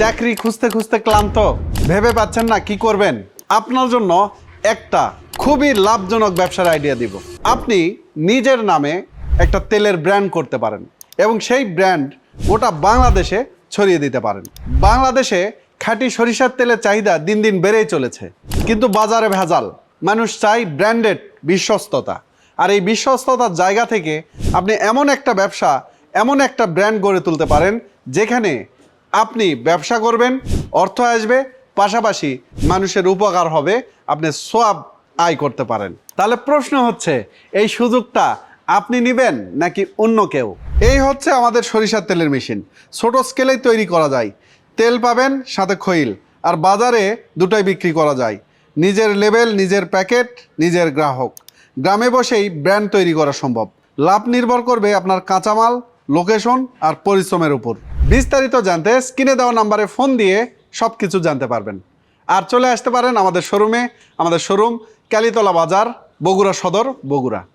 চাকরি খুঁজতে খুঁজতে ক্লান্ত, ভেবে পাচ্ছেন না কি করবেন? আপনার জন্য একটা খুবই লাভজনক ব্যবসার আইডিয়া দিব। আপনি নিজের নামে একটা তেলের ব্র্যান্ড করতে পারেন এবং সেই ব্র্যান্ড গোটা বাংলাদেশে ছড়িয়ে দিতে পারেন। বাংলাদেশে খাঁটি সরিষার তেলের চাহিদা দিন দিন বেড়েই চলেছে, কিন্তু বাজারে ভেজাল। মানুষ চাই ব্র্যান্ডেড বিশ্বস্ততা। আর এই বিশ্বস্ততার জায়গা থেকে আপনি এমন একটা ব্যবসা, এমন একটা ব্র্যান্ড গড়ে তুলতে পারেন যেখানে আপনি ব্যবসা করবেন, অর্থ আসবে, পাশাপাশি মানুষের উপকার হবে, আপনি সোয়াব আয় করতে পারেন। তাহলে প্রশ্ন হচ্ছে, এই সুযোগটা আপনি নেবেন নাকি অন্য কেউ? এই হচ্ছে আমাদের সরিষার তেলের মেশিন। ছোট স্কেলেই তৈরি করা যায়। তেল পাবেন, সাথে খৈল, আর বাজারে দুটোই বিক্রি করা যায়। নিজের লেবেল, নিজের প্যাকেট, নিজের গ্রাহক। গ্রামে বসেই ব্র্যান্ড তৈরি করা সম্ভব। লাভ নির্ভর করবে আপনার কাঁচামাল, লোকেশন আর পরিশ্রমের উপর। বিস্তারিত জানতে স্ক্রিনে দেওয়া নাম্বারে ফোন দিয়ে সব কিছু জানতে পারবেন। আর চলে আসতে পারেন আমাদের শোরুমে। আমাদের শোরুম কালীতলা বাজার, বগুড়া সদর, বগুড়া।